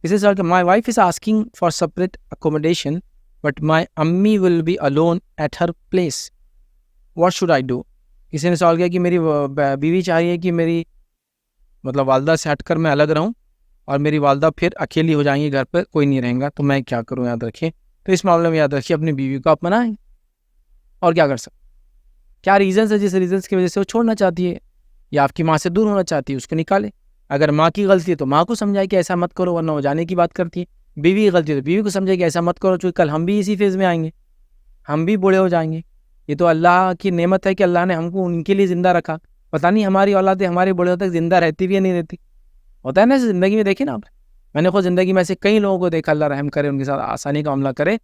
اسے سوال کہ my wife is asking for separate accommodation but my امی will be alone at her place, what should I do? کسی نے سوال کیا کہ میری بیوی چاہ رہی ہے کہ میری مطلب والدہ سے ہٹ کر میں الگ رہوں اور میری والدہ پھر اکیلی ہو جائیں گی، گھر پر کوئی نہیں رہیں گا، تو میں کیا کروں؟ یاد رکھیں، تو اس معاملے میں یاد رکھیے اپنی بیوی کو آپ منائیں، اور کیا کر سکتے؟ کیا ریزنس ہے جس ریزنس کی وجہ سے وہ چھوڑنا چاہتی ہے یا آپ کی ماں سے دور ہونا چاہتی ہے، اس کو نکالے۔ اگر ماں کی غلطی ہے تو ماں کو سمجھائے کہ ایسا مت کرو ورنہ وہ جانے کی بات کرتی ہے، بیوی کی غلطی ہے تو بیوی کو سمجھائے کہ ایسا مت کرو چونکہ کل ہم بھی اسی فیز میں آئیں گے، ہم بھی بوڑھے ہو جائیں گے۔ یہ تو اللہ کی نعمت ہے کہ اللہ نے ہم کو ان کے لیے زندہ رکھا، پتہ نہیں ہماری اولادیں ہمارے بوڑھے تک زندہ رہتی بھی یا نہیں رہتی، ہوتا ہے نا زندگی میں، دیکھیں نا آپ، میں نے خود زندگی میں ایسے کئی لوگوں کو دیکھا، اللہ رحم کرے، ان کے ساتھ آسانی کا معاملہ کرے،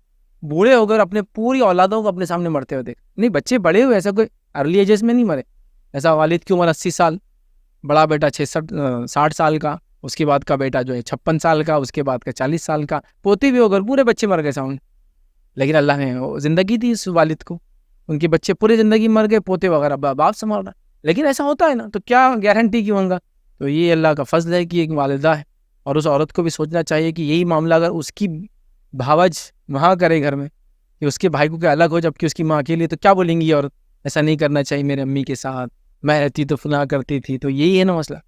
بوڑھے ہو کر اپنے پوری اولادوں کو اپنے سامنے مرتے ہوئے دیکھ، نہیں بچے بڑے ہوئے، ایسا کوئی ارلی ایجز میں نہیں مرے، ایسا والد کی عمر 80 سال، بڑا بیٹا 60 سال کا، اس کے بعد کا بیٹا جو ہے 56 سال کا، اس کے بعد کا 40 سال کا، پوتے بھی ہو کر پورے بچے مر گئے سامنے، لیکن اللہ نے زندگی دی اس والد کو، ان کے بچے پوری زندگی مر گئے، پوتے وغیرہ باپ سنبھال رہا، لیکن ایسا ہوتا ہے نا، تو کیا گارنٹی کیوں ہوگا؟ تو یہ اللہ کا فضل ہے کہ ایک والدہ ہے، اور اس عورت کو بھی سوچنا چاہیے کہ یہی معاملہ اگر اس کی بھاوج وہاں کرے گھر میں کہ اس کے بھائی کو کیا الگ ہو جبکہ اس کی ماں کے لیے، تو کیا بولیں گی یہ عورت؟ ایسا نہیں کرنا چاہیے میرے امی کے ساتھ، میں رہتی تو فلاں کرتی تھی، تو یہی ہے نا مسئلہ۔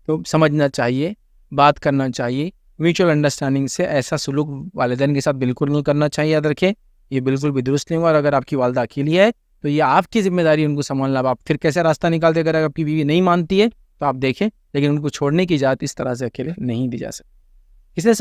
تو سمجھنا چاہیے، بات کرنا چاہیے، میوچل انڈرسٹینڈنگ سے ایسا سلوک والدین کے ساتھ بالکل نہیں کرنا چاہیے، یاد رکھیں یہ بالکل بھی درست نہیں ہوا، اور اگر آپ کی والدہ اکیلی ہے تو یہ آپ کی ذمہ داری ان کو سنبھالنا، آپ پھر کیسے راستہ نکالتے؟ اگر آپ کی بیوی نہیں مانتی ہے تو آپ دیکھیں، لیکن ان کو چھوڑنے کی اجازت اس طرح سے اکیلے نہیں دی جا سکتی۔ اس نے